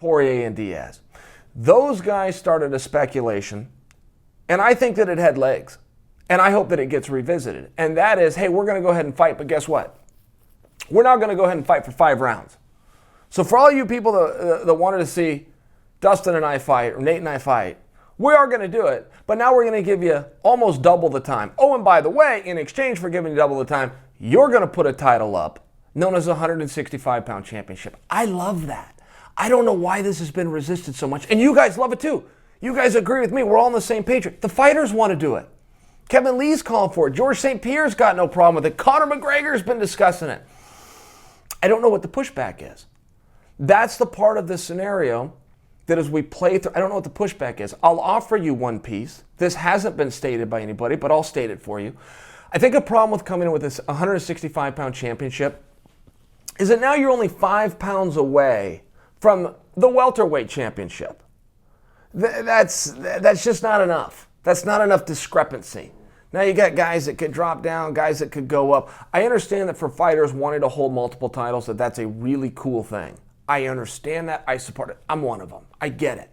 Poirier and Diaz. Those guys started a speculation, and I think that it had legs. And I hope that it gets revisited. And that is, hey, we're going to go ahead and fight, but guess what? We're not going to go ahead and fight for 5 rounds. So for all you people that wanted to see Dustin and I fight, or Nate and I fight, we are going to do it, but now we're going to give you almost double the time. Oh, and by the way, in exchange for giving you double the time, you're going to put a title up known as the 165-pound championship. I love that. I don't know why this has been resisted so much, and you guys love it too. You guys agree with me. We're all on the same page. The fighters want to do it. Kevin Lee's calling for it. George St. Pierre's got no problem with it. Conor McGregor's been discussing it. I don't know what the pushback is. That's the part of the scenario that as we play through, I don't know what the pushback is. I'll offer you one piece. This hasn't been stated by anybody, but I'll state it for you. I think a problem with coming in with this 165-pound championship is that now you're only 5 pounds away from the welterweight championship. That's just not enough. That's not enough discrepancy. Now you got guys that could drop down, guys that could go up. I understand that for fighters wanting to hold multiple titles, that's a really cool thing. I understand that. I support it. I'm one of them. I get it.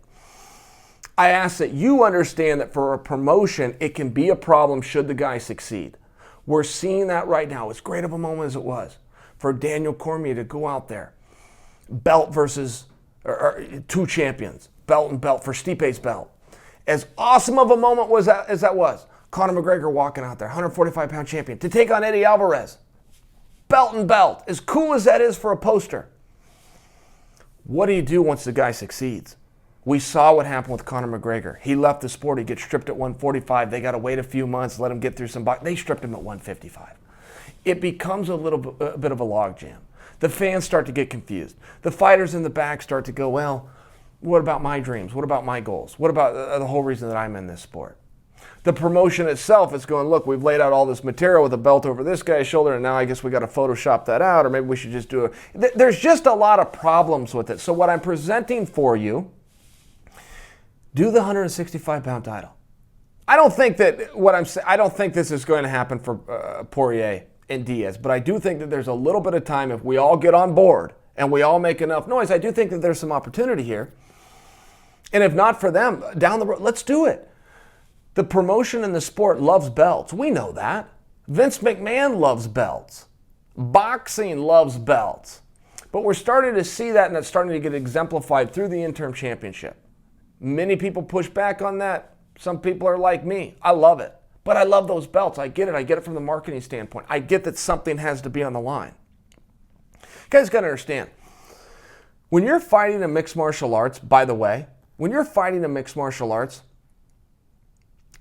I ask that you understand that for a promotion, it can be a problem should the guy succeed. We're seeing that right now. As great of a moment as it was for Daniel Cormier to go out there, belt versus or 2 champions, belt and belt for Stipe's belt. As awesome of a moment as that was, Conor McGregor walking out there, 145-pound champion, to take on Eddie Alvarez. Belt and belt. As cool as that is for a poster. What do you do once the guy succeeds? We saw what happened with Conor McGregor. He left the sport. He gets stripped at 145. They got to wait a few months, let him get through some boxing. They stripped him at 155. It becomes a bit of a logjam. The fans start to get confused. The fighters in the back start to go, well, what about my dreams? What about my goals? What about the whole reason that I'm in this sport? The promotion itself is going, look, we've laid out all this material with a belt over this guy's shoulder, and now I guess we got to Photoshop that out, or maybe we should just do it. There's just a lot of problems with it. So what I'm presenting for you, do the 165-pound title. I don't think this is going to happen for Poirier and Diaz, but I do think that there's a little bit of time if we all get on board and we all make enough noise. I do think that there's some opportunity here. And if not for them, down the road, let's do it. The promotion in the sport loves belts. We know that. Vince McMahon loves belts. Boxing loves belts. But we're starting to see that, and it's starting to get exemplified through the interim championship. Many people push back on that. Some people are like me. I love it. But I love those belts. I get it. I get it from the marketing standpoint. I get that something has to be on the line. You guys got to understand, when you're fighting in mixed martial arts, by the way, when you're fighting in mixed martial arts,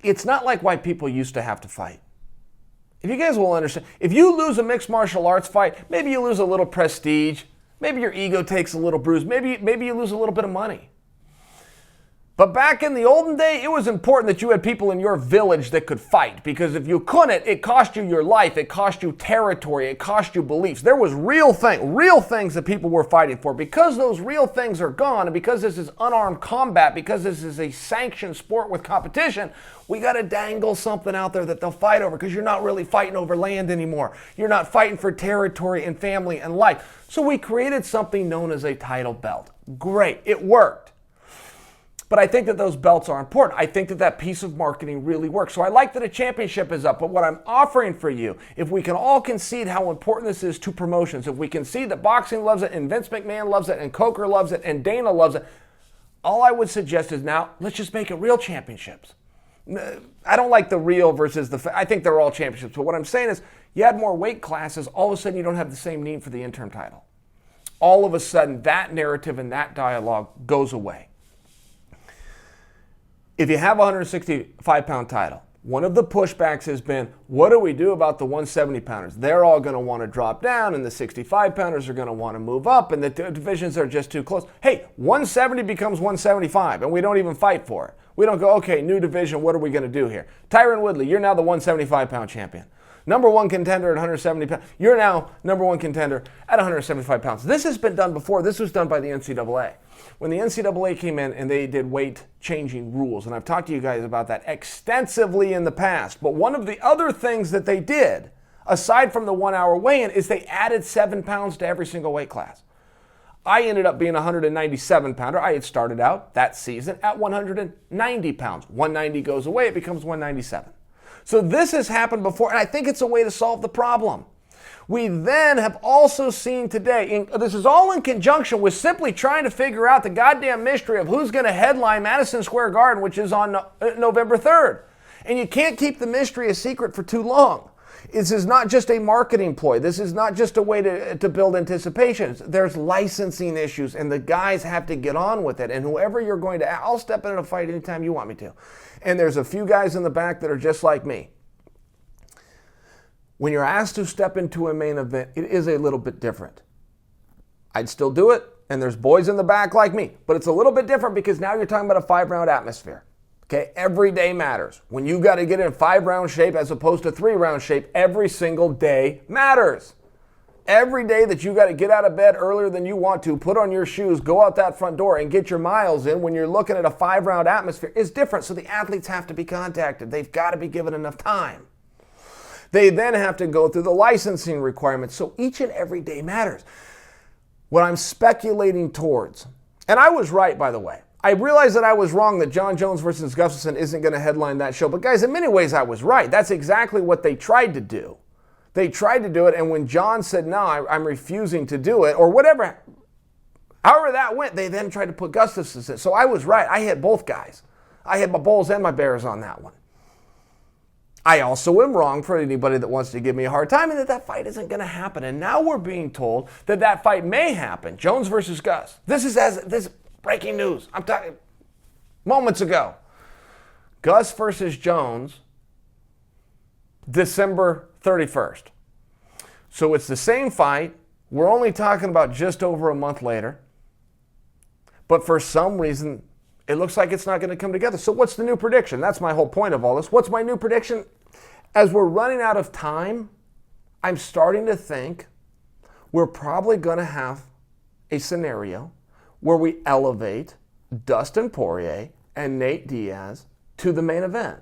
it's not like why people used to have to fight. If you guys will understand, if you lose a mixed martial arts fight, maybe you lose a little prestige, maybe your ego takes a little bruise, maybe you lose a little bit of money. But back in the olden day, it was important that you had people in your village that could fight, because if you couldn't, it cost you your life, it cost you territory, it cost you beliefs. There was real things that people were fighting for. Because those real things are gone, and because this is unarmed combat, because this is a sanctioned sport with competition, we got to dangle something out there that they'll fight over, because you're not really fighting over land anymore. You're not fighting for territory and family and life. So we created something known as a title belt. Great, it worked. But I think that those belts are important. I think that that piece of marketing really works. So I like that a championship is up. But what I'm offering for you, if we can all concede how important this is to promotions, if we concede that boxing loves it and Vince McMahon loves it and Coker loves it and Dana loves it, all I would suggest is now let's just make it real championships. I don't like the real versus I think they're all championships. But what I'm saying is you add more weight classes, all of a sudden you don't have the same need for the interim title. All of a sudden that narrative and that dialogue goes away. If you have a 165-pound title, one of the pushbacks has been, what do we do about the 170-pounders? They're all going to want to drop down, and the 65-pounders are going to want to move up, and the divisions are just too close. Hey, 170 becomes 175, and we don't even fight for it. We don't go, okay, new division, what are we going to do here? Tyron Woodley, you're now the 175-pound champion. Number one contender at 170 pounds. You're now number one contender at 175 pounds. This has been done before. This was done by the NCAA. When the NCAA came in and they did weight-changing rules, and I've talked to you guys about that extensively in the past, but one of the other things that they did, aside from the 1 hour weigh-in, is they added 7 pounds to every single weight class. I ended up being a 197 pounder. I had started out that season at 190 pounds. 190 goes away, it becomes 197. So this has happened before, and I think it's a way to solve the problem. We then have also seen today, this is all in conjunction with simply trying to figure out the goddamn mystery of who's going to headline Madison Square Garden, which is on November 3rd. And you can't keep the mystery a secret for too long. This is not just a marketing ploy. This is not just a way to build anticipations. There's licensing issues, and the guys have to get on with it. And whoever you're going to, I'll step in a fight anytime you want me to. And there's a few guys in the back that are just like me. When you're asked to step into a main event, it is a little bit different. I'd still do it, and there's boys in the back like me. But it's a little bit different because now you're talking about a 5-round atmosphere. Okay, every day matters. When you got to get in 5-round shape as opposed to 3-round shape, every single day matters. Every day that you got to get out of bed earlier than you want to, put on your shoes, go out that front door and get your miles in when you're looking at a 5-round atmosphere is different. So the athletes have to be contacted. They've got to be given enough time. They then have to go through the licensing requirements. So each and every day matters. What I'm speculating towards, and I was right, by the way. I realized that I was wrong that John Jones versus Gustafsson isn't going to headline that show. But guys, in many ways I was right. That's exactly what they tried to do. They tried to do it, and when John said, no, I'm refusing to do it, or whatever, however that went, they then tried to put Gustafsson in. So I was right. I hit both guys. I hit my Bulls and my Bears on that one. I also am wrong for anybody that wants to give me a hard time and that fight isn't going to happen. And now we're being told that fight may happen. Jones versus Gus. This is breaking news. I'm talking moments ago. Gus versus Jones, December 31st. So it's the same fight. We're only talking about just over a month later. But for some reason, it looks like it's not going to come together. So what's the new prediction? That's my whole point of all this. What's my new prediction? As we're running out of time, I'm starting to think we're probably going to have a scenario where we elevate Dustin Poirier and Nate Diaz to the main event.